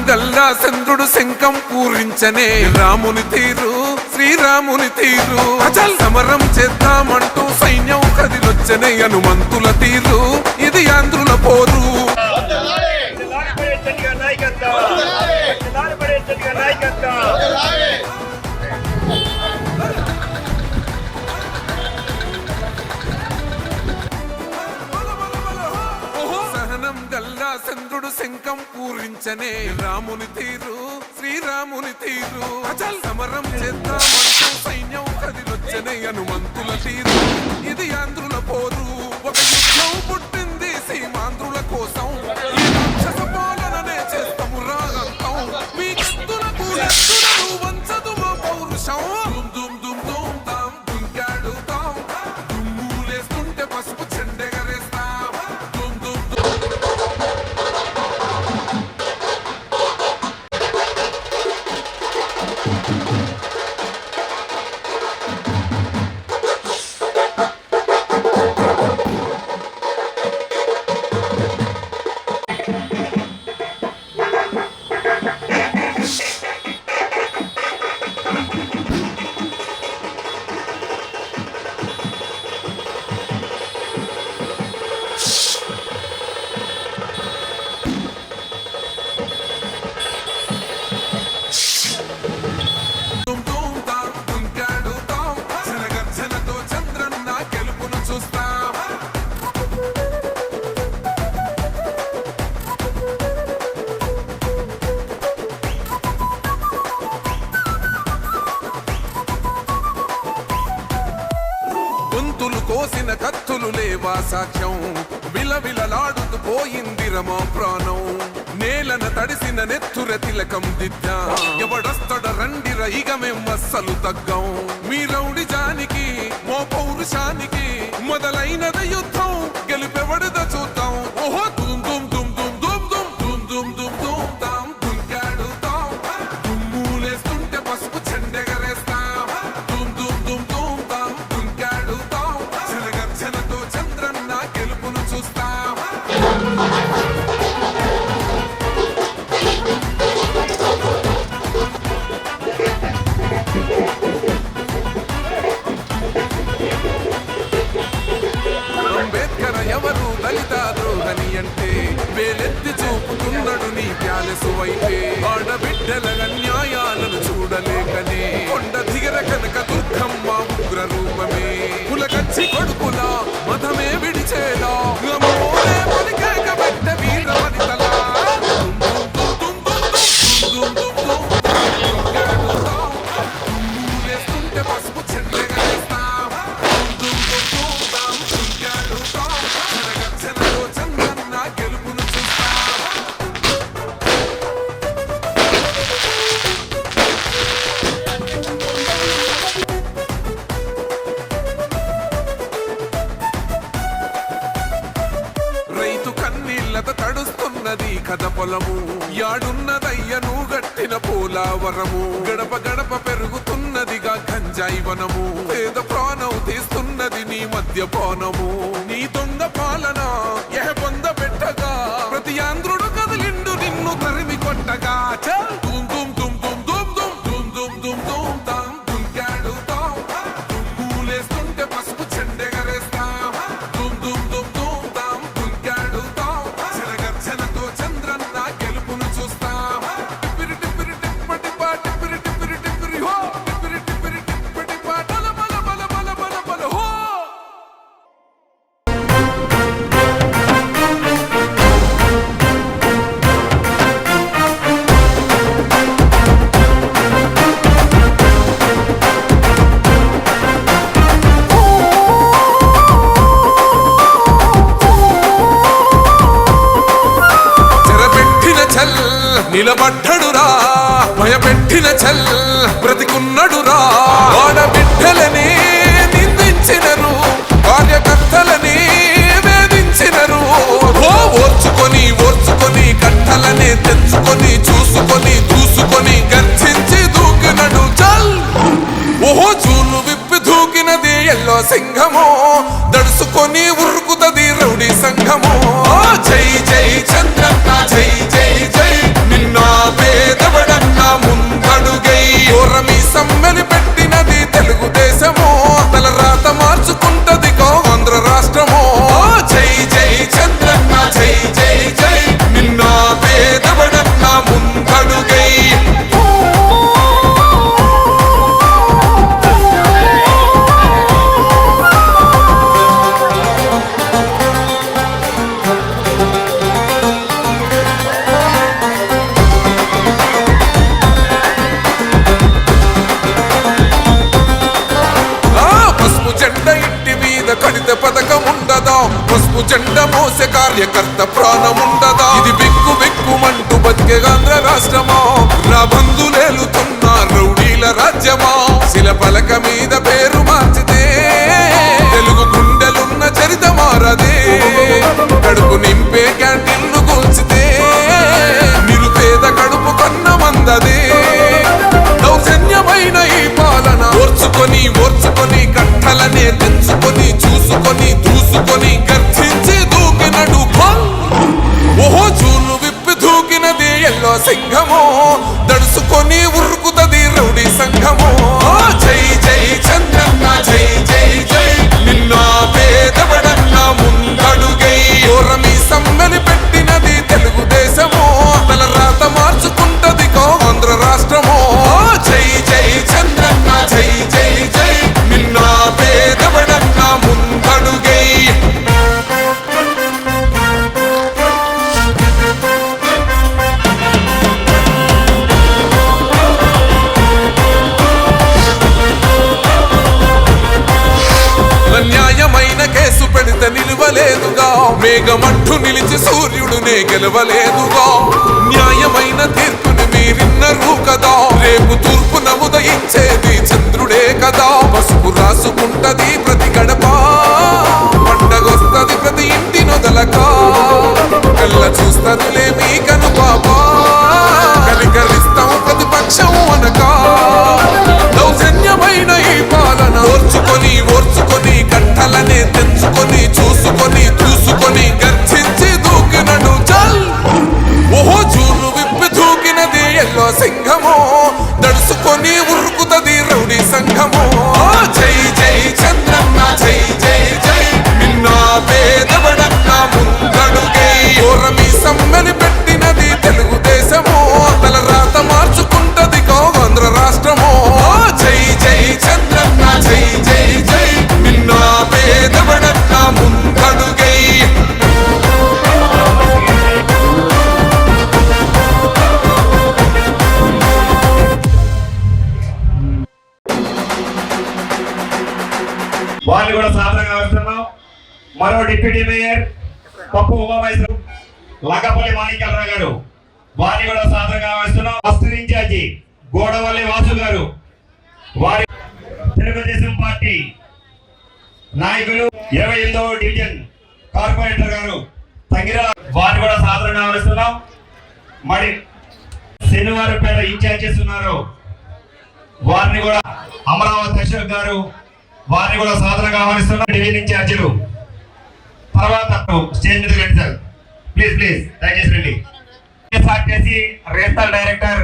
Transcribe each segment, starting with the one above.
గల్లా చంద్రుడు శంఖం పూరించనే రాముని తీరు శ్రీరాముని తీరు అచల్ సమరం చేద్దామంటూ సైన్యం కదిలొచ్చనే హనుమంతుల తీరు ఇది ఆంధ్రుల పోరు గల్లా చంద్రుడు శంఖం పూరించనే రాముని తీరు శ్రీరాముని తీరు అచల్ సమరం చేద్దామంటూ సైన్యం కదిలొచ్చనే హనుమంతుల తీరు ఇది ఆంధ్రుల పోరు ఒక యుద్ధం పుట్టింది సీమాంధ్రుల కోసం ఈ రాక్షస పాలననే చేస్తాము రాగంతం మీ కత్తులకు ఎత్తులను వంచదు మా పౌరుషం దుమ్ దుమ్ దుమ్ దుమ్ తాం దుంకాడుతాం దుమ్ములేస్తుంటే పసుపు చెండెగరేస్తాం దుమ్ దుమ్ కోసిన కత్తులు లేవా సాక్ష్యం విలవిలలాడుతూ పోయింది రమా ప్రాణం నేలన తడిసిన నెత్తుర తిలకం దిద్దా ఎవడొస్తడ రండిర ఇక మేం అస్సలు తగ్గం మీ రౌడి జానికి మో పౌరుషానికి మొదలైనద యుద్ధం గెలుపెవడద చూద్దాం ఓహో దుమ్ దుమ్ దుమ్ దుమ్ దుమ్ దుమ్ దుమ్ దుమ్ దుమ్ దుమ్ తాం దుంకాడుతాం దుమ్ములేస్తుంటే పసుపు చెండెగరేస్తాం దుమ్ దుమ్ దుమ్ దుమ్ తాం దుంకాడుతాం జనగర్జనతో చంద్రన్న గెలుపును చూస్తాం అంబేద్కర్ ఎవరు దళిత ద్రోహని అంటే వేలెత్తి చూపుతున్నాడు నీ ప్యాలెసు వైపే ఆడబిడ్డల అన్యాయాలను చూడలేకనే కొండ దిగర కనక దుర్గమ్మ ఉగ్ర రూపమే కులకచ్చి కొడుకుల మతమే విడిచేలా అమ్మోనే పలికేక బిడ్డ వీర వనితలా దుమ్ములేస్తుంటే పసుపు చెండెగరేస్తాం జనగర్జనతో చంద్రన్న గెలుపును చూస్తాం రైతు కన్నీళ్లత తడుస్తున్నది కథ పొలము యాడున్నదయ్యను గట్టిన పోలావరము గడప గడప పెరుగుతున్నదిగా గంజాయి వనము పేద ప్రాణం తీస్తున్నది నీ మద్యపానము నీ దొంగ పాలన ఎహ పొంద పెట్టగా ప్రతి ఆంధ్రుడు కదిలిండు నిన్ను తరిమి కొట్టగా చల్ దుమ్ దుమ్ దుమ్ దుమ్ దుమ్ దుమ్ దుమ్ దుమ్ దుమ్ దుమ్ తాం దుంకాడుతాం దుమ్ములేస్తుంటే పసుపు చెండెగరేస్తాం దుమ్ దుమ్ దుమ్ దుమ్ తాం దుంకాడుతాం జనగర్జనతో చంద్రన్న గెలుపును చూస్తాం టిప్పిరి టిప్పిరి టిప్పటి పా టిప్పిరి టిప్పిరి టిప్పిరి హో టిప్పిరి టిప్పిరి టిప్పటి పా బల బల బల బల బల బల హో చెరపెట్టిన చల్ నిలబడ్డడురా భయపెట్టిన చల్ బ్రతికున్నడురా ఆడబిడ్డలని నిందించినరు కార్యకర్తలని వేధించినరు ఓర్చుకొని ఓర్చుకొని కట్టలని తెంచుకొని చూసుకొని దూసుకొని గర్జించి దూకినడు చల్ ఓహో చూలు విప్పి దూకినది ఎల్లో సింహము దడుసుకొని ఉరుకుతది రౌడీ సంఘము జై జై చంద్రన్న జై జై జై నిన్న కార్యకర్త ప్రాణముండదా? ఇది బిక్కు బిక్కుమంటూ బతికే ఆంధ్ర రాష్ట్రమా? నా బంధులేలుతున్న రౌడీల రాజ్యమా? శిలపలక మీద పేరు మార్చితే తెలుగు గుండెలున్న చరిత మారదే. కడుపు నింపే క్యాంటీన్లు కూల్చితే నిరుపేద కడుపు కన్న మందదే. దౌర్జన్యమైన ఈ పాలన ఓర్చుకొని ఓర్చుకొని కట్టలనే తెంచుకొని చూసుకొని దూసుకొని గర్జించి దూకినడు ఓహో చూలు విప్పి దూకినది ఎల్లో సింహమో, దడుసుకొని ఉరుకుతది రౌడీ సంఘమో. జై జై చంద్రన్న జై జై జై, నిన్న పేదవడన్న ముందడుగై ఓరమి సమ్మెలి పెట్టినది తెలుగుదేశమో. తల రాత మార్చుకుంటది ఆంధ్ర రాష్ట్రమో. జై జై చంద్రన్న జై జై జై, నిన్న పేదవడన్న ముందడుగై. న్యాయమైన కేసు పెడితే నిలవలేదుగా, మేఘమట్టు నిలిచి సూర్యుడునే గెలవలేదుగా. న్యాయమైన తీర్పుని మీరిన్నరు కదా, రేపు తూర్పున ఉదయించేది చంద్రుడే కదా. పసుపు రాసుకుంటది ప్రతి గడప, పండగొస్తది ప్రతి ఇంటి నొదలక. కళ్ళ చూస్తదిలే మీ కను పాప, కలికరిస్తాం ప్రతిపక్షం అనక. దౌర్జన్యమైన ఈ పాలన ఓర్చుకొని ఓర్చుకొని కట్టలనే తెంచుకొని చూసుకొని దూసుకొని గర్జించి దూకినడు చల్ ఓహో చూలు విప్పి దూకినది ఎల్లో సింహమో, దడుసుకొని ఉరుకుతది రౌడీ సంఘమో. జై జై చంద్రన్న జై జై జై, నిన్న పేదవడన్న ముందడుగై ఓరమి సమ్మెని పెట్టినది తెలుగుదేశమో. తల రాత మార్చుకుంటది ఆంధ్ర రాష్ట్రమో. జై జై చంద్రన్న జై జై జై, నిన్న పేదవడన్న ముందడుగై. వాళ్ళు కూడా సాధారణంగా వస్తున్నాం. మరో డిప్యూటీ మేయర్ పప్పు ఉమామహేశ్వర లంకపల్లి మాణిక్యాలరావు గారు, వారిని కూడా సాధారణంగా వస్తున్నాం. ఫస్ట్ ఇన్ఛార్జి గోడవల్లి వాసు గారు, వారి తెలుగుదేశం పార్టీ నాయకులు 28వ డివిజన్ కార్పొరేటర్ గారు తంగిరా, వారిని కూడా సాధారణంగా వస్తున్నాం. మరి శనివారపేట ఇన్ఛార్జెస్ ఉన్నారు, వారిని కూడా అమరావతి అశోక్ గారు, వారిని కూడా సాధారణంగా ఆహ్వానిస్తున్నారు. డివిజన్ ఇన్ఛార్జీలు తర్వాత స్టేజ్ మీద రండి సార్, ప్లీజ్ ప్లీజ్ దయచేసి రండి. చేసి రేస్తల్ డైరెక్టర్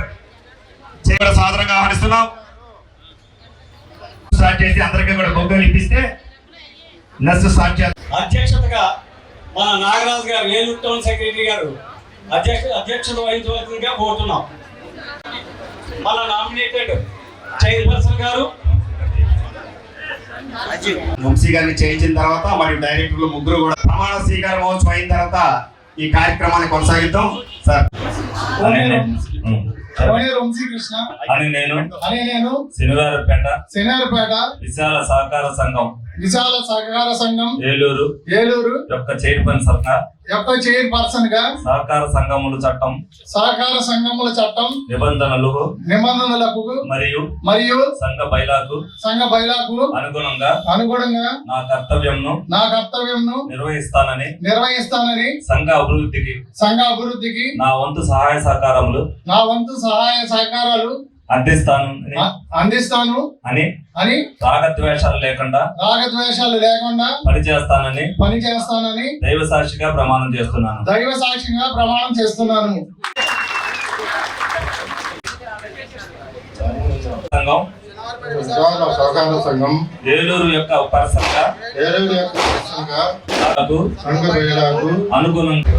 కూడా సాధారణంగా ఆహ్వానిస్తున్నాం. స్టార్ట్ చేసి అందరికీ కూడా బొగ్గలు ఇప్పిస్తే నెక్స్ట్ స్టార్ట్ చేస్తాం. అధ్యక్షతగా మన నాగరాజు గారు, ఏలూరు టౌన్ సెక్రటరీ గారు అధ్యక్షత వహించవలసిందిగా కోరుతున్నాం. మన నామినేటెడ్ చైర్పర్సన్ గారు వంశీ గారిని చేయించిన తర్వాత మరియు డైరెక్టర్లు ముగ్గురు కూడా ప్రమాణ స్వీకార మహోత్సవం అయిన తర్వాత ఈ కార్యక్రమాన్ని కొనసాగిద్దాం. సార్ వంశీకృష్ణ అని నేను శనివారపేట విశాల సహకార సంఘం ఏలూరు యొక్క చైర్పర్సన్ గా సహకార సంఘముల చట్టం నిబంధనలకు మరియు సంఘ బైలాకు అనుగుణంగా నా కర్తవ్యంను నిర్వహిస్తానని సంఘ అభివృద్ధికి నా వంతు సహాయ సహకారాలు అందిస్తాను అని రాగద్వేషాలు లేకుండా పనిచేస్తానని దైవ సాక్షిగా ప్రమాణం చేస్తున్నాను. సంఘం ఏలూరు యొక్క పర్సన్ గా అనుగుణంగా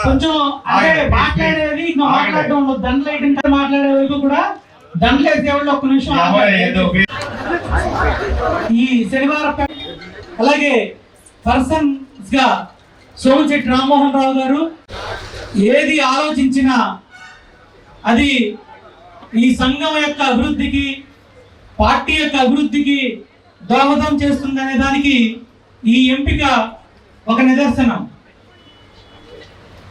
కొంచెం అంటే మాట్లాడేది మాట్లాడడం దండలు మాట్లాడే వైపు కూడా దండలేసేవాళ్ళు ఒక్క నిమిషం. ఈ శనివారం అలాగే పర్సన్స్ గా సోమిశెట్టి రామ్మోహన్ రావు గారు ఏది ఆలోచించినా అది ఈ సంఘం యొక్క అభివృద్ధికి, పార్టీ యొక్క అభివృద్ధికి దోహదం చేస్తుందనే దానికి ఈ ఎంపిక ఒక నిదర్శనం.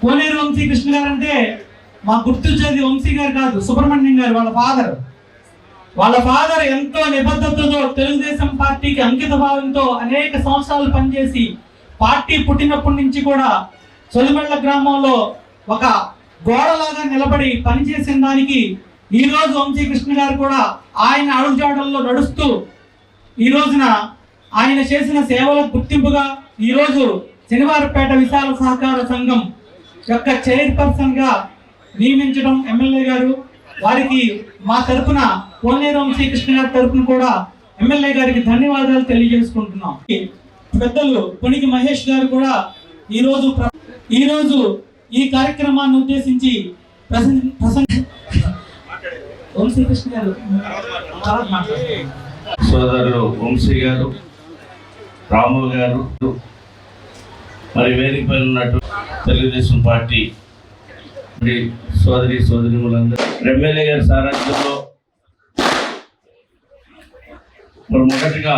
కోనేరు వంశీకృష్ణ గారు అంటే మా గుర్తొచ్చేది వంశీ గారు కాదు, సుబ్రహ్మణ్యం గారు వాళ్ళ ఫాదర్ ఎంతో నిబద్ధతతో తెలుగుదేశం పార్టీకి అంకిత భావంతో అనేక సంవత్సరాలు పనిచేసి పార్టీ పుట్టినప్పటి నుంచి కూడా సొలిమెళ్ళ గ్రామంలో ఒక గోడలాగా నిలబడి పనిచేసిన దానికి ఈ రోజు వంశీకృష్ణ గారు కూడా ఆయన అడుగుజాడల్లో నడుస్తూ ఈ రోజున ఆయన చేసిన సేవలకు గుర్తింపుగా ఈ రోజు శనివారపేట విశాల సహకార సంఘం యొక్క చైర్పర్సన్ గా నియమించడం ఎమ్మెల్యే గారు, వారికి మా తరపున కోనేరు వంశీకృష్ణ గారి తరపున కూడా ఎమ్మెల్యే గారికి ధన్యవాదాలు తెలియజేసుకుంటున్నాం. పెద్దలు పునికి మహేష్ గారు కూడా ఈ రోజు ఈ కార్యక్రమాన్ని ఉద్దేశించి వంశీకృష్ణ గారు సోదరులు వంశీ గారు, రాము గారు, మరి వేదికపై ఉన్నట్టు తెలుగుదేశం పార్టీ సోదరిములందరూ ఎమ్మెల్యే గారి సారథ్యంలో మరి మొదటిగా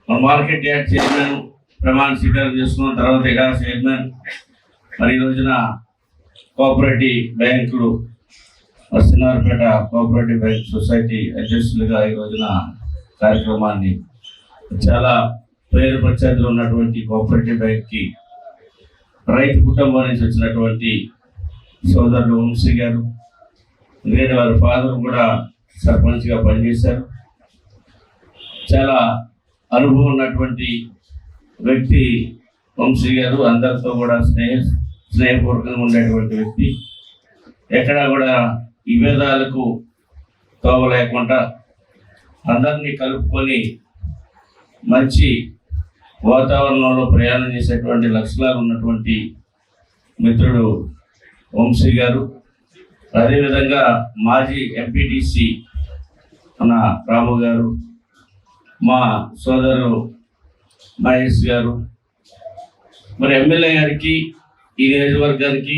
మన మార్కెట్ యార్డ్ చైర్మన్ ప్రమాణ స్వీకారం చేసుకున్న తర్వాత ఇడా చైర్మన్, మరి ఈ రోజున కోఆపరేటివ్ బ్యాంకులు సినార్పేట కోఆపరేటివ్ బ్యాంక్ సొసైటీ అధ్యక్షులుగా ఈ రోజున కార్యక్రమాన్ని చాలా పేరు ప్రఖ్యాతులు ఉన్నటువంటి కోఆపరేటివ్ బ్యాంక్కి రైతు కుటుంబం నుంచి వచ్చినటువంటి సోదరుడు వంశీ గారు, ఎందుకంటే వారి ఫాదర్ కూడా సర్పంచ్గా పనిచేశారు. చాలా అనుభవం ఉన్నటువంటి వ్యక్తి వంశీ గారు, అందరితో కూడా స్నేహపూర్వకంగా ఉండేటువంటి వ్యక్తి. ఎక్కడా కూడా విభేదాలకు తోవ లేకుండా అందరినీ కలుపుకొని మంచి వాతావరణంలో ప్రయాణం చేసేటువంటి లక్షణాలు ఉన్నటువంటి మిత్రుడు వంశీ గారు. అదేవిధంగా మాజీ ఎంపీటీసీ మన రాము గారు, మా సోదరు మహేష్ గారు, మరి ఎమ్మెల్యే గారికి ఈ నియోజకవర్గానికి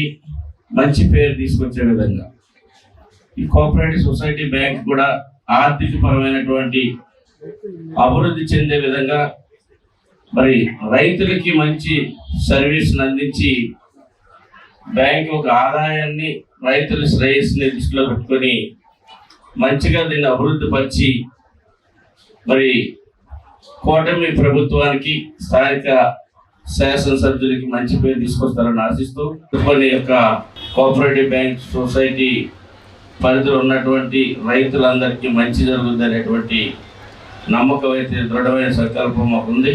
మంచి పేరు తీసుకొచ్చే విధంగా ఈ కోఆపరేటివ్ సొసైటీ బ్యాంక్ కూడా ఆర్థిక పరమైనటువంటి అభివృద్ధి చెందే విధంగా మరి రైతులకి మంచి సర్వీస్ని అందించి బ్యాంక్ ఒక ఆదాయాన్ని రైతుల శ్రేయస్సుని దృష్టిలో పెట్టుకొని మంచిగా దీన్ని అభివృద్ధి పరిచి మరి కూటమి ప్రభుత్వానికి స్థానిక శాసనసభ్యులకి మంచి పేరు తీసుకొస్తారని ఆశిస్తూ కొన్ని యొక్క కోఆపరేటివ్ బ్యాంక్ సొసైటీ పరిధిలో ఉన్నటువంటి రైతులందరికీ మంచి జరుగుతుంది అనేటువంటి నమ్మకం అయితే దృఢమైన సంకల్పం మాకు ఉంది.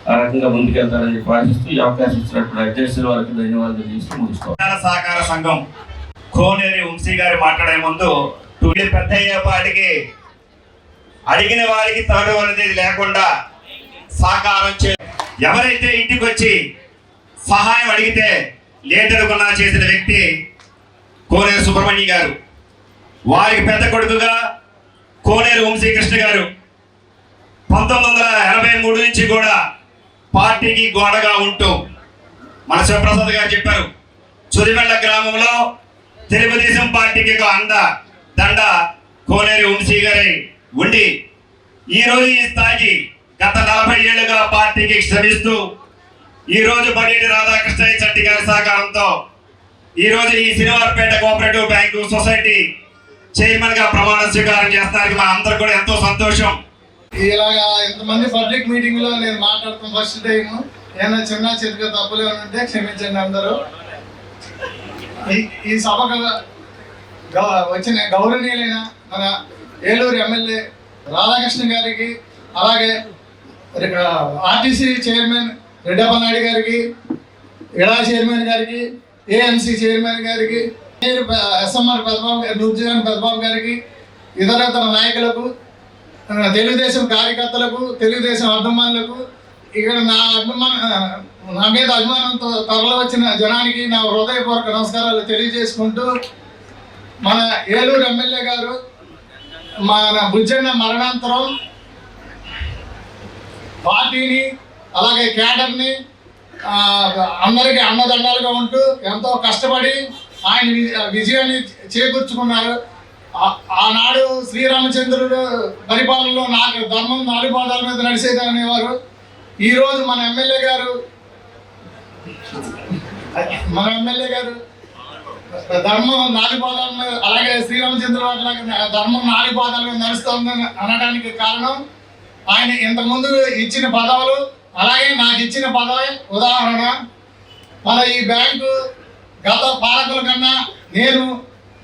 ఆ రకంగా ముందుకెళ్తారని చెప్పి ఆశిస్తూ ఈ అవకాశం ఇచ్చినటువంటి అధ్యక్షుల వారికి ధన్యవాదాలు చేస్తూ ముగిస్తాం. సహకార సంఘం కోనేరు వంశీ గారు మాట్లాడే ముందు పెద్ద అయ్యేపాటికి అడిగిన వారికి తాడు అనేది లేకుండా సహకారం ఎవరైతే ఇంటికి వచ్చి సహాయం అడిగితే లేదనుకున్నా చేసిన వ్యక్తి కోనేరు సుబ్రహ్మణ్యం గారు. వారికి పెద్ద కొడుకుగా కోనేరు వంశీకృష్ణ గారు 1983 నుంచి కూడా పార్టీకి గోడగా ఉంటూ మన శివప్రసాద్ గారు చెప్పారు, చురిమెళ్ళ గ్రామంలో తెలుగుదేశం పార్టీకి ఒక దండ కోనేరు వంశీ గారి ఉండి ఈరోజు ఈ స్థాయికి గత 40 ఏళ్లుగా పార్టీకి శ్రమిస్తూ ఈరోజు బడేటి రాధాకృష్ణ చెట్టి గారి సహకారంతో ఈరోజు ఈ Sanivarapeta cooperative bank society chairman గా ప్రమాణ స్వీకారం చేస్తారు. మా అందరూ కూడా ఎంతో సంతోషం. ఇలాగా ఇంతమంది పబ్లిక్ మీటింగ్ లో నేను మాట్లాడుతున్న ఫస్ట్ టైం ఏమైనా చిన్న చిన్న తప్పులు ఏమైనా ఉంటే క్షమించండి అందరూ. ఈ సభకు వచ్చిన గౌరవనీయులైన మన ఏలూరు ఎమ్మెల్యే రాధాకృష్ణ గారికి, అలాగే ఆర్టీసీ చైర్మన్ రెడ్డప్ప నాయుడు గారికి, ఇడా చైర్మన్ గారికి, ఏఎంసీ చైర్మన్ గారికి, ఎస్ఎంఆర్ పెద్దబాబు గారి, నూర్జహాన్ పెద్దబాబు గారికి, ఇతర నాయకులకు, తెలుగుదేశం కార్యకర్తలకు, తెలుగుదేశం అభిమానులకు, ఇక్కడ నా మీద అభిమానంతో తరలి వచ్చిన జనానికి నా హృదయపూర్వక నమస్కారాలు తెలియజేసుకుంటూ, మన ఏలూరు ఎమ్మెల్యే గారు మన బుజ్జన్న మరణాంతరం పార్టీని అలాగే క్యాడర్ని అందరికీ అన్నదండాలుగా ఉంటూ ఎంతో కష్టపడి ఆయన విజయాన్ని చేకూర్చుకున్నారు. ఆనాడు శ్రీరామచంద్రుడు పరిపాలనలో నాకు ధర్మం 4 పాదాల మీద నడిచేది అనేవారు. ఈరోజు మన ఎమ్మెల్యే గారు మన ఎమ్మెల్యే గారు ధర్మం నాలుగు పాదాల మీద, అలాగే శ్రీరామచంద్ర వారి లాగా ధర్మం నాలుగు పాదాల మీద నడుస్తుందని అనడానికి కారణం ఆయన ఇంతకుముందు ఇచ్చిన పదవులు, అలాగే నాకు ఇచ్చిన పదవి ఉదాహరణ. మన ఈ బ్యాంకు గత పాలకుల కన్నా నేను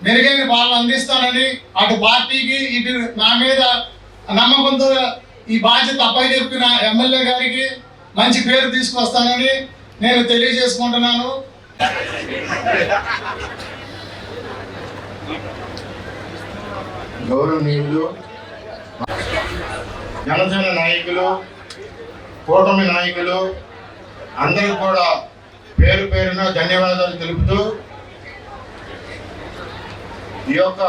మెరుగైన పాలన అందిస్తానని అటు పార్టీకి ఇటు నా మీద నమ్మకంతో ఈ బాధ్యత అప్పచెప్పిన ఎమ్మెల్యే గారికి మంచి పేరు తీసుకొస్తానని నేను తెలియజేసుకుంటున్నాను. గౌరవనీయులు జనసేన నాయకులు, కూటమి నాయకులు అందరికీ కూడా పేరు పేరున ధన్యవాదాలు తెలుపుతూ ఈ యొక్క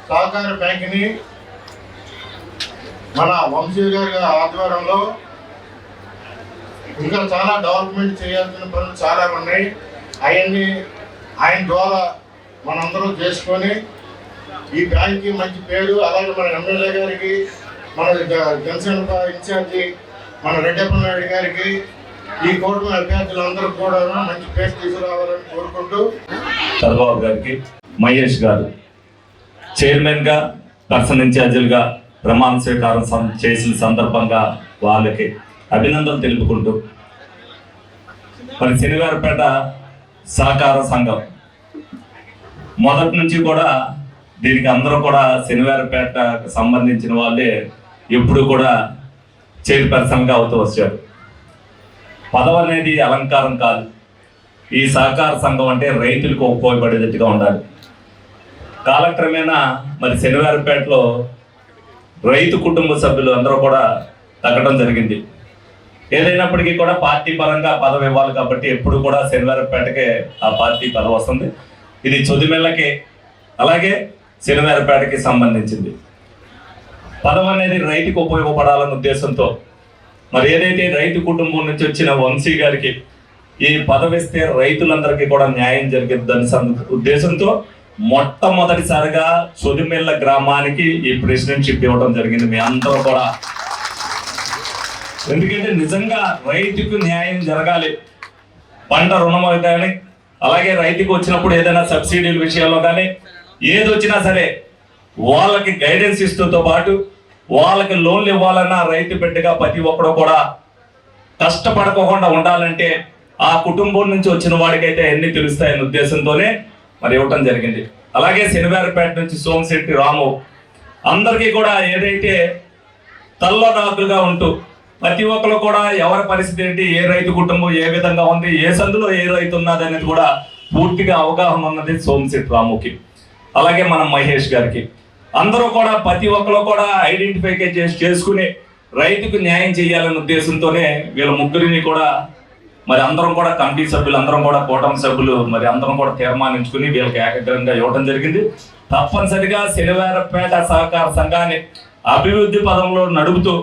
సహకార బ్యాంకుని మన వంశీ గారి ఆధ్వర్యంలో ఇంకా చాలా డెవలప్మెంట్ చేయాల్సిన పనులు చాలా ఉన్నాయి. అవన్నీ ఆయన ద్వారా మనందరం చేసుకొని ఈ బ్యాంక్కి మంచి పేరు, అలాగే మన ఎమ్మెల్యే గారికి, మన జనసేన ఇన్ఛార్జి మన రెడ్డప్ప నాయుడు గారికి, ఈ కూటమి అభ్యర్థులందరూ కూడా మంచి పేరు తీసుకురావాలని కోరుకుంటూ చంద్రబాబు గారికి, మహేష్ గారు చైర్మన్గా, పర్సనల్ ఇన్ఛార్జీలుగా ప్రమాణ స్వీకారం చేసిన సందర్భంగా వాళ్ళకి అభినందనలు తెలుపుకుంటూ, మరి శనివారపేట సహకార సంఘం మొదటి నుంచి కూడా దీనికి అందరూ కూడా శనివారపేటకు సంబంధించిన వాళ్ళే ఎప్పుడు కూడా చైర్పర్సన్గా అవుతూ వచ్చారు. పదవి అనేది అలంకారం కాదు. ఈ సహకార సంఘం అంటే రైతులకు ఉపయోగపడేటట్టుగా ఉండాలి. కాలక్రమేణా మరి శనివారపేటలో రైతు కుటుంబ సభ్యులు అందరూ కూడా తగ్గడం జరిగింది. ఏదైనప్పటికీ కూడా పార్టీ పరంగా పదవి ఇవ్వాలి కాబట్టి ఎప్పుడు కూడా శనివారపేటకే ఆ పార్టీ పదవి వస్తుంది. ఇది చొదిమెల్లకి అలాగే శనివారపేటకి సంబంధించింది. పదవి అనేది రైతుకు ఉపయోగపడాలన్న ఉద్దేశంతో మరి ఏదైతే రైతు కుటుంబం నుంచి వచ్చిన వంశీ గారికి ఈ పదవి ఇస్తే రైతులందరికీ కూడా న్యాయం జరిగిద్దని ఉద్దేశంతో మొట్టమొదటిసారిగా చొదిమెల్ల గ్రామానికి ఈ ప్రెసిడెంట్షిప్ ఇవ్వడం జరిగింది. మీ అందరూ కూడా, ఎందుకంటే నిజంగా రైతుకు న్యాయం జరగాలి. పంట రుణం కానీ, అలాగే రైతుకు వచ్చినప్పుడు ఏదైనా సబ్సిడీల విషయంలో కానీ ఏది వచ్చినా సరే వాళ్ళకి గైడెన్స్ ఇస్తూతో పాటు వాళ్ళకి లోన్లు ఇవ్వాలన్నా రైతు బిడ్డగా ప్రతి ఒక్కరు కూడా కష్టపడకోకుండా ఉండాలంటే ఆ కుటుంబం నుంచి వచ్చిన వాడికైతే ఎన్ని తెలుస్తాయనే ఉద్దేశంతోనే మరి ఇవ్వటం జరిగింది. అలాగే శనివారపేట నుంచి సోమశెట్టి రాము అందరికీ కూడా ఏదైతే తల్లనాకులుగా ఉంటూ ప్రతి ఒక్కరు కూడా ఎవరి పరిస్థితి ఏంటి, ఏ రైతు కుటుంబం ఏ విధంగా ఉంది, ఏ సందులో ఏ రైతు ఉన్నది అనేది కూడా పూర్తిగా అవగాహన ఉన్నది సోమశెట్టి రాముకి. అలాగే మనం మహేష్ గారికి అందరూ కూడా ప్రతి ఒక్కరు కూడా ఐడెంటిఫై చేసుకుని రైతుకు న్యాయం చేయాలనే ఉద్దేశంతోనే వీళ్ళ ముగ్గురిని కూడా మరి అందరం కూడా కమిటీ సభ్యులు అందరం కూడా కూటమి సభ్యులు మరి అందరం కూడా తీర్మానించుకుని వీళ్ళకి ఏకగ్రంగా ఇవ్వడం జరిగింది. తప్పనిసరిగా శనివారపేట సహకార సంఘాన్ని అభివృద్ధి పదంలో నడుపుతూ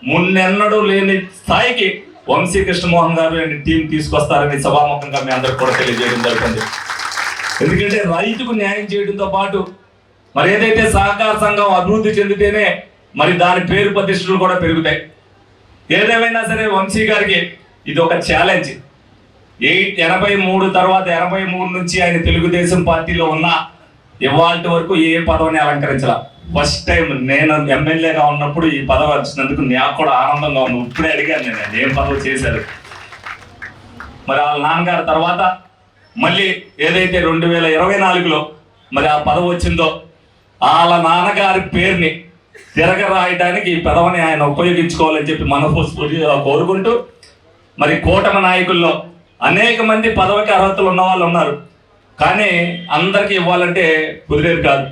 మున్నెన్నడూ లేని స్థాయికి వంశీ కృష్ణమోహన్ గారు అండ్ టీం తీసుకొస్తారని సభాముఖంగా మీ అందరికి కూడా తెలియజేయడం జరుగుతుంది. ఎందుకంటే రైతుకు న్యాయం చేయడంతో పాటు మరి ఏదైతే సహకార సంఘం అభివృద్ధి చెందితేనే మరి దాని పేరు ప్రతిష్టలు కూడా పెరుగుతాయి. ఏదేమైనా సరే వంశీ గారికి ఇది ఒక ఛాలెంజ్. 83 తర్వాత 83 నుంచి ఆయన తెలుగుదేశం పార్టీలో ఉన్న ఇవాళ వరకు ఏ పదవిని అలంకరించాల. ఫస్ట్ టైం నేను ఎమ్మెల్యేగా ఉన్నప్పుడు ఈ పదవి వచ్చినందుకు నాకు కూడా ఆనందంగా ఉంది. ఇప్పుడే అడిగాను నేను ఏం పదవి చేశారు. మరి వాళ్ళ నాన్నగారి తర్వాత మళ్ళీ ఏదైతే 2024లో మరి ఆ పదవి వచ్చిందో వాళ్ళ నాన్నగారి పేరుని తిరగరాయడానికి ఈ పదవిని ఆయన ఉపయోగించుకోవాలని చెప్పి మనస్ఫూర్తిగా కోరుకుంటూ మరి కూటమి నాయకుల్లో అనేక మంది పదవికి అర్హతలు ఉన్న వాళ్ళు ఉన్నారు. కానీ అందరికీ ఇవ్వాలంటే కుదిరేది కాదు.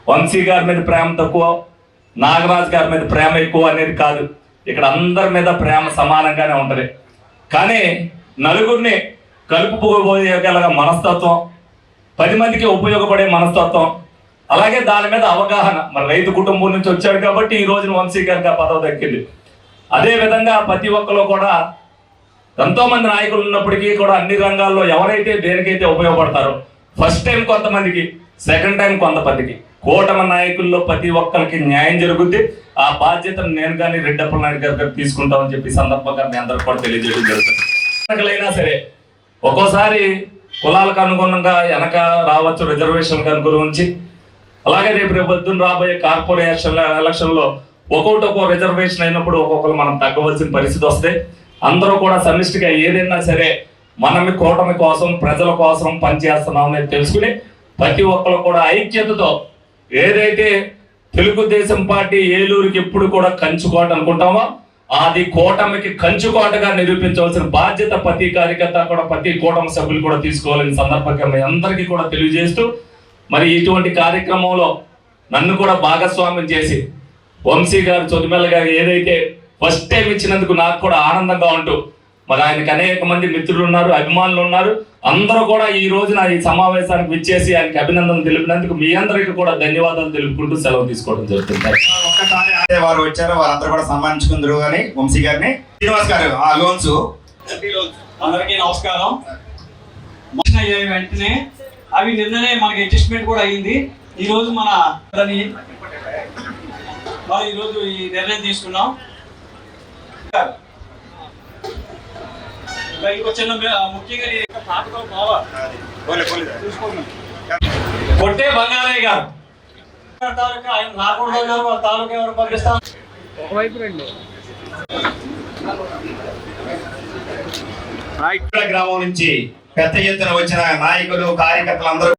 వంశీ గారి మీద ప్రేమ తక్కువ, నాగరాజు గారి మీద ప్రేమ ఎక్కువ అనేది కాదు. ఇక్కడ అందరి మీద ప్రేమ సమానంగానే ఉంటుంది. కానీ నలుగురిని కలుపుకోబోయేగల మనస్తత్వం, 10 మందికి ఉపయోగపడే మనస్తత్వం, అలాగే దాని మీద అవగాహన. మరి రైతు కుటుంబం నుంచి వచ్చాడు కాబట్టి ఈ రోజున వంశీ గారికి ఆ పదవి దక్కింది. అదే విధంగా ప్రతి ఒక్కరు కూడా ఎంతో మంది నాయకులు ఉన్నప్పటికీ కూడా అన్ని రంగాల్లో ఎవరైతే దేనికైతే ఉపయోగపడతారో ఫస్ట్ టైం కొంతమందికి, సెకండ్ టైం కొంతమందికి, కూటమి నాయకుల్లో ప్రతి ఒక్కరికి న్యాయం జరుగుద్ది. ఆ బాధ్యతను నేను కానీ రెడ్డప్ప నాయుడు గారు తీసుకుంటామని చెప్పి సందర్భంగా మీ అందరికి కూడా తెలియజేయడం జరుగుతుంది. అయినా సరే ఒక్కోసారి కులాలకు అనుగుణంగా వెనక రావచ్చు రిజర్వేషన్కి అనుగురించి. అలాగే రేపు పొద్దున్న రాబోయే కార్పొరేషన్ ఎలక్షన్లో ఒక్కొక్క రిజర్వేషన్ అయినప్పుడు ఒక్కొక్కరు మనం తగ్గవలసిన పరిస్థితి వస్తే అందరూ కూడా సమిష్టిగా ఏదైనా సరే మనం కూటమి కోసం ప్రజల కోసం పనిచేస్తున్నాం అనేది తెలుసుకుని ప్రతి ఒక్కరు కూడా ఐక్యతతో ఏదైతే తెలుగుదేశం పార్టీ ఏలూరుకి ఎప్పుడు కూడా కంచుకోట అనుకుంటామో అది కూటమికి కంచుకోటగా నిరూపించవలసిన బాధ్యత ప్రతి కార్యకర్త కూడా ప్రతి కూటమి సభ్యులు కూడా తీసుకోవాలని సందర్భంగా మీ అందరికీ కూడా తెలియజేస్తూ మరి ఇటువంటి కార్యక్రమంలో నన్ను కూడా భాగస్వామ్యం చేసి వంశీ గారు చొదిమెల్ల గారు ఏదైతే ఫస్ట్ టైం ఇచ్చినందుకు నాకు కూడా ఆనందంగా ఉంటూ మరి ఆయనకి అనేక మంది మిత్రులు ఉన్నారు, అభిమానులు ఉన్నారు. అందరూ కూడా ఈ రోజున ఈ సమావేశానికి విచ్చేసి ఆయనకి అభినందనలు తెలిపినందుకు మీ అందరికీ కూడా ధన్యవాదాలు తెలుపుకుంటూ సెలవు తీసుకోవడం జరుగుతుంది. ఒక్కసారి వారు వచ్చారు, వారందరూ కూడా సన్మానించుకుందరు అని వంశీ గారిని. శ్రీనివాస్ గారు ఆ లోన్స్ అందరికీ నమస్కారం. వెంటనే అవి నిన్ననే మనకి అడ్జస్ట్మెంట్ కూడా అయ్యింది. ఈ రోజు మరి ఈరోజు ఈ నిర్ణయం తీసుకున్నాం. ఇంకో చిన్న ముఖ్యంగా కొట్టే బంగారయ్య గారు తాలూకా ఆయన రాకూడదు గారు వాళ్ళ తాలూకా ఎవరు పంపిస్తాం. గ్రామం నుంచి పెద్ద ఎత్తున వచ్చిన నాయకులు కార్యకర్తలు అందరూ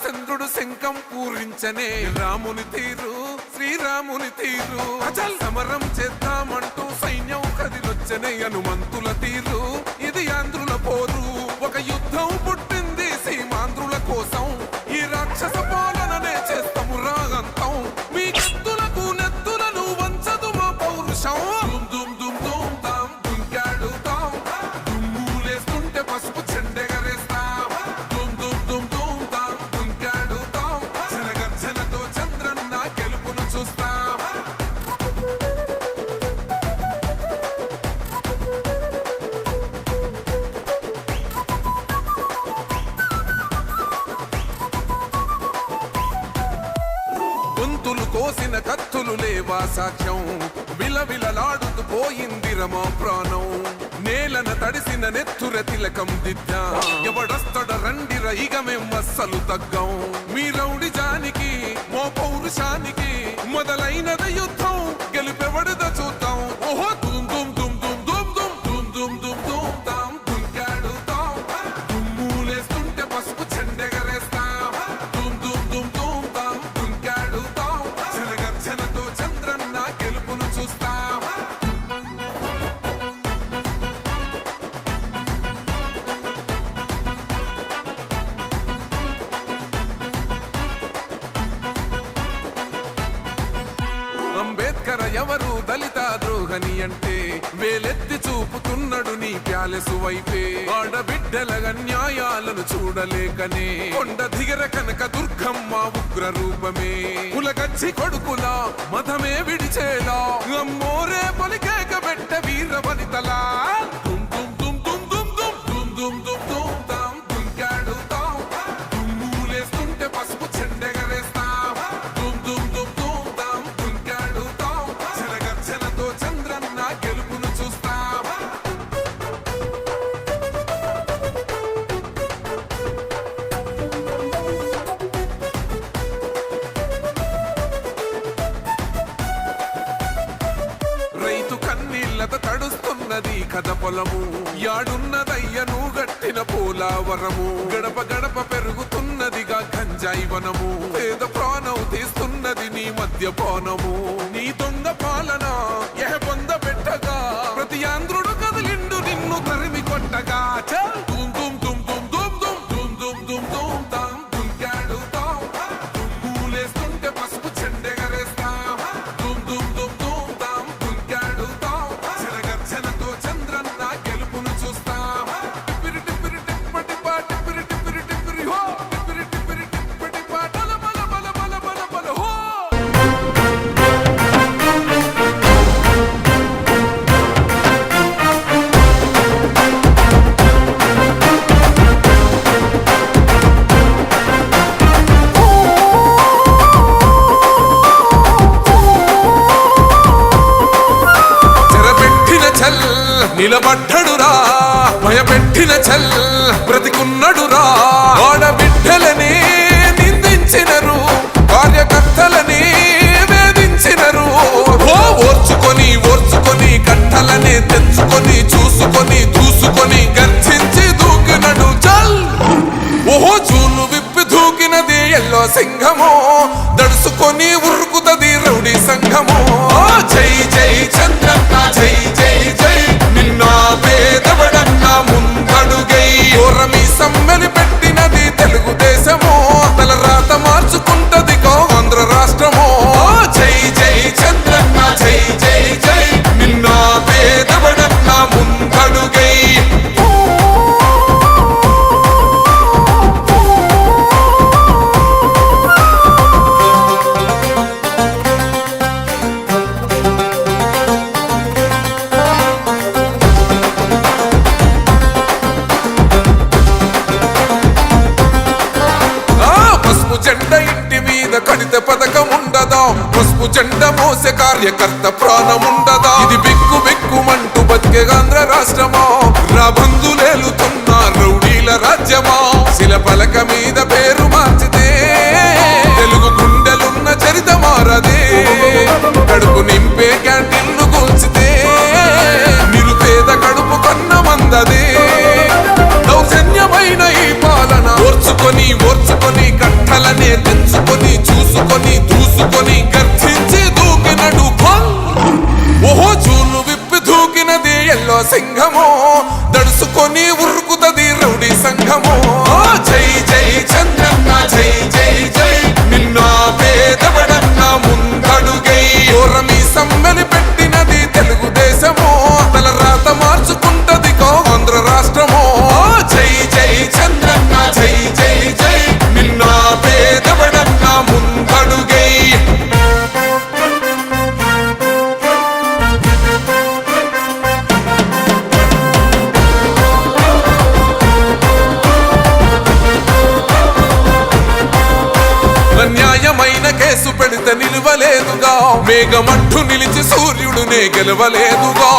చంద్రుడు శంఖం పూరించనే రాముని తీరు శ్రీరాముని తీరు అచల్ సమరం చేద్దామంటూ సైన్యం కదిలొచ్చనే హనుమంతుల తీరు ఇది ఆంధ్రుల పోరు ఒక యుద్ధం పుట్టింది సీమాంధ్రుల కోసం ఈ రాక్షస పాలననే చేస్తాము రాగంతం మీ కత్తులకు నెత్తులను వంచదు మా పౌరుషం దుమ్ దుమ్ దుమ్ దుమ్ తాం దుంకాడుతాం దుమ్ములేస్తుంటే పసుపు చెండెగరేస్తాం దుమ్ దుమ్ దుమ్ దుమ్ తాం దుంకాడుతాం జనగర్జనతో చంద్రన్న గెలుపును చూస్తాం. గొంతులు కోసిన కత్తులు లేవా సాక్ష్యం విలవిలలాడుతూ పోయింది రమా ప్రాణం నేలన తడిసిన నెత్తుర తిలకం దిద్దా ఎవడొస్తడ రండిర ఇక మేం అస్సలు తగ్గం మీ రౌడి జానికి మో పౌరుషానికి మొదలైనద యుద్ధం గెలుపెవడద చూద్దాం ఓహో దుమ్ దుమ్ దుమ్ దుమ్ దుమ్ దుమ్ దుమ్ దుమ్ దుమ్ దుమ్ తాం దుంకాడుతాం దుమ్ములేస్తుంటే పసుపు చెండెగరేస్తాం దుమ్ దుమ్ దుమ్ దుమ్ తాం దుంకాడుతాం జనగర్జనతో చంద్రన్న గెలుపును చూస్తాం. అంబేద్కర్ ఎవరు దళిత ద్రోహని అంటే వేలెత్తి చూపుతున్నాడు నీ ప్యాలెసు వైపే ఆడబిడ్డల న్యాయాలను చూడలేకనే కొండ దిగర కనక దుర్గమ్మ ఉగ్ర రూపమే కులగచ్చి కొడుకులా మతమే విడిచేలా అమ్మోరే పలికేక పెట్ట వీర వనితలా దుమ్ దుమ్ దుమ్ దుమ్ దుమ్ దుమ్ దుమ్ దుమ్ దుమ్ తాం దుంకాడుతాం దుమ్ములేస్తుంటే పసుపు చెండెగరేస్తాం దుమ్ దుమ్ దుమ్ దుమ్ తాం దుంకాడుతాం జనగర్జనతో చంద్రన్న గెలుపును చూస్తాం. రైతు కన్నీళ్లతో తడుస్తున్నది కథ పొలము యాడున్నదయ్యను గట్టిన పోలావరము గడప గడప పెరుగుతున్నదిగా గంజాయి వనము పేద ప్రాణం తీస్తున్నది నీ మద్యపానము నీ దొంగ పాలన ఎహ పొంద పెట్టగా ప్రతి ఆంధ్రుడు కదిలిండు నిన్ను తరిమి కొట్టగా చల్ దుమ్ దుమ్ దుమ్ దుమ్ దుమ్ దుమ్ దుమ్ దుమ్ దుమ్ దుమ్ తాం దుంకాడుతాం దుమ్ములేస్తుంటే పసుపు చెండెగరేస్తాం దుమ్ దుమ్ దుమ్ దుమ్ తాం దుంకాడుతాం జనగర్జనతో చంద్రన్న గెలుపును చూస్తాం. టిప్పిరి టిప్పిరి టిప్పటి పా టిప్పిరి టిప్పిరి టిప్పిరి హో టిప్పిరి టిప్పిరి టిప్పటి పా బల బల బల బల బల బల హో నిలబడ్డడురా భయపెట్టిన చల్ బ్రతికున్నడురా ఆడబిడ్డలని నిందించినరు కార్యకర్తలని వేధించినరు ఓర్చుకొని ఓర్చుకొని కట్టలనే తెంచుకొని చూసుకొని దూసుకొని గర్జించి దూకినడు చల్ ఓహో చూలు విప్పి దూకినది ఎల్లో సింహమో దడుసుకొని ఉరుకుతది రౌడీ సంఘమో జై జై చంద్రన్న జై జై జై నిన్న పేదవడన్న ముందడుగై ఓరమి సమ్మెలి పెట్టినది తెలుగుదేశమో తల రాత మార్చుకుంటది ఆంధ్ర రాష్ట్రమో జై జై చంద్రన్న జై జై జై నిన్న పేదవడన్న ముందడుగై జెండ ఇంటి మీద కడిత పథకం ఉండదా పసుపు జెండ మోసే కార్యకర్త ప్రాణముండదా ఇది బిక్కు బిక్కుమంటూ బతికే ఆంధ్ర రాష్ట్రమా నా బంధులేలుతున్న రౌడీల రాజ్యమా శిల పలక మీద పేరు మార్చితే తెలుగు గుండెలున్న చరిత మారదే కడుపు నింపే క్యాంటీన్లు కూల్చితే నిరుపేద కడుపు కన్న మందదే దౌర్జన్యమైన ఈ పాలన ఓర్చుకొని ఓర్చుకొని కట్టలనే తెంచుకొని చూసుకొని దూసుకొని గర్జించి దూకినడు ఓహో చూలు విప్పి దూకినది ఎల్లో సింహమో దడుసుకొని ఉరుకుతది రౌడీ సంఘమో జై జై చంద్రన్న జై జై జై నిన్న పేదవడన్న ముందడుగై ఓరమి సమ్మెలి పెట్టినది తెలుగుదేశమో తల రాత మార్చుకుంటది ఆంధ్ర రాష్ట్రమో జై జై చంద్రన్న జై జై జై నిన్న పేదవడన్న ముందడుగై న్యాయమైన కేసు పెడితే నిలవలేదుగా మేఘమట్టు నిలిచి సూర్యుడునే గెలవలేదుగా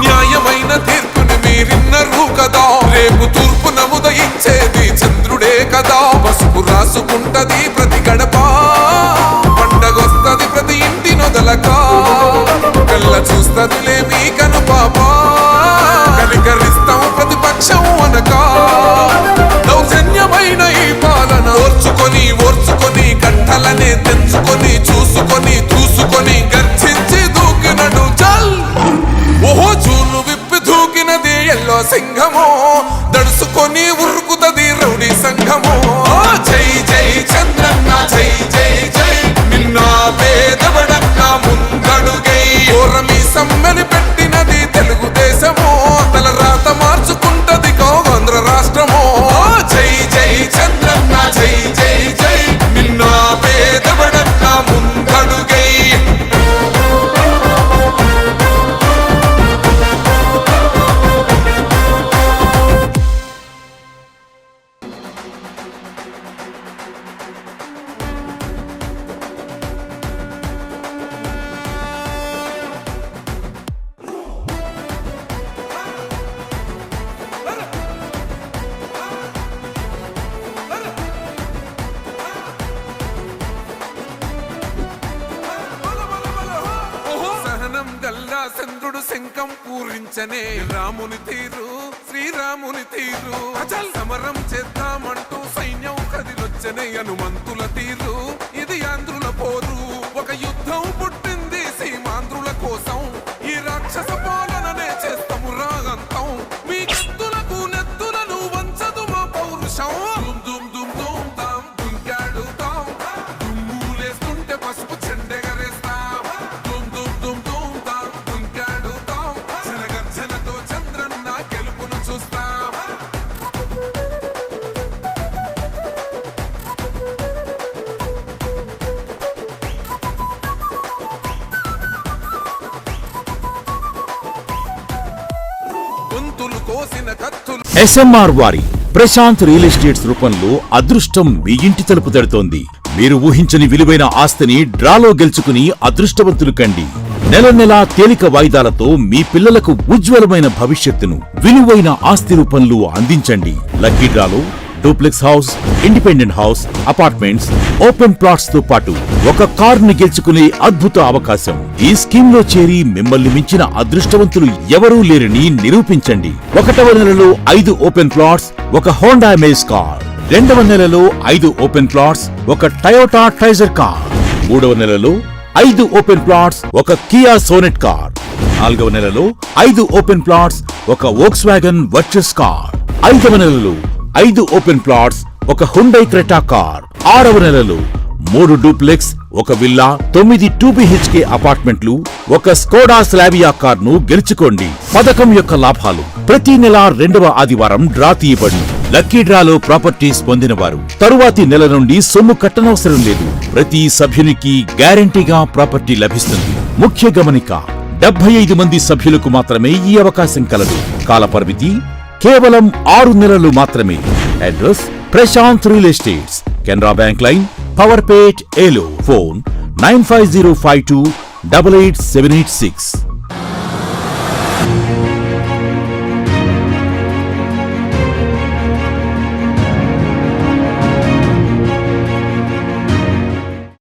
న్యాయమైన తీర్పుని మీరిన్నరు కదా రేపు తూర్పు నముదయించేది చంద్రుడే కదా పసుపు రాసుకుంటది ప్రతి గడప పండగొస్తది ప్రతి ఇంటి నొదలక కళ్ళ చూస్తదిలే మీ కను పాప కనికరిస్తాం ప్రతిపక్షం అనక దౌర్జన్యమైన ఈ పాలన ఓర్చుకొని ఓర్చుకొని కట్టలనే తెంచుకొని చూసుకొని దూసుకొని గర్జించి దూకినడు చల్ ఓహో చూలు విప్పి దూకినది ఎల్లో సింహమో దడుసుకొని ఉరుకుతది రౌడీ సంఘమో జై జై చంద్రన్న జై జై జై నిన్న పేదవడన్న ముందడుగై ఓరమి సమ్మెలి పెట్టినది తెలుగుదేశమో తల రాత మార్చుకుంటది ఆంధ్ర రాష్ట్రమో జై జై చంద్రన్న జై జై జై నిన్న పేదవడన్న ముందడుగై సహనం గల్లా చంద్రుడు శంఖం పూరించనే రాముని తీరు శ్రీరాముని తీరు అచల్ సమరం చేద్దామంటూ సైన్యం కదిలొచ్చనే హనుమంతుల తీరు ఇది ఆంధ్రుల పోరు ఒక యుద్ధం పుట్టింది సీమాంధ్రుల కోసం ఈ రాక్షస పాలననే చేస్తాము రాగంతం మీ కత్తులకు నెత్తులను వంచదు మా పౌరుషం దుమ్ దుమ్ దుమ్ తాం దుంకాడుతాం దుమ్ములేస్తుంటే పసుపు చెండెగరేస్తాం దుమ్ దుమ్ దుమ్ దుమ్ తాం దుంకాడుతాం జనగర్జనతో చంద్రన్న గెలుపును చూస్తాం గొంతులు కోసిన కత్తులు ఎస్ఎంఆర్ వారి ప్రశాంత్ రియల్ ఎస్టేట్స్ రూపంలో అదృష్టం మీ ఇంటి తలుపు తడుతోంది. మీరు ఊహించని విలువైన ఆస్తిని డ్రాలో గెలుచుకుని అదృష్టవంతులు కండి. నెల నెలా తేలిక వాయిదాలతో మీ పిల్లలకు ఉజ్వలమైన భవిష్యత్తును విలువైన ఆస్తి రూపంలో అందించండి. లక్కీ డ్రాలో duplex house, independent house, apartments, open plots తో పాటు ఒక కారుని గెలుచుకునే అద్భుత అవకాశం. ఈ స్కీమ్ లో చేరి మిమ్మల్ని మించిన అదృష్టవంతులు ఎవరూ లేరని నిరూపించండి. 1వ నెలలో 5 ఓపెన్ ప్లాట్స్, ఒక హోండా అమేజ్ కార్. 2వ నెలలో 5 ఓపెన్ ప్లాట్స్, ఒక టయోటా ట్రైజర్ కార్. 3వ నెలలో 5 ఓపెన్ ప్లాట్స్, ఒక కియా సోనెట్ కార్. 4వ నెలలో 5 ఓపెన్ ప్లాట్స్, ఒక వోక్స్వాగన్ వర్చస్ కార్. 5వ నెలలో 5 ఓపెన్ ప్లాట్స్, ఒక హుండై క్రెటా కార్. 6వ నెలలో 3 డూప్లెక్స్, ఒక విల్లా, 9 2BHK అపార్ట్మెంట్లు, ఒక స్కోడా స్లావియా కార్ను గెలుచుకోండి. పథకం యొక్క లాభాలు: ప్రతి నెల 2వ ఆదివారం డ్రా తీయబడి లక్కీ డ్రాలో ప్రాపర్టీస్ పొందినవారు తరువాతి నెల నుండి సొమ్ము కట్టనవసరం లేదు. ప్రతి సభ్యునికి గ్యారంటీగా ప్రాపర్టీ లభిస్తుంది. ముఖ్య గమనిక: 75 మంది సభ్యులకు మాత్రమే ఈ అవకాశం కలదు. కాలపరిమితి కేవలం 6 నెలలు మాత్రమే. Address: Prashant real estates, Canara bank line, Power Pet, Eluru. Phone 9505288786.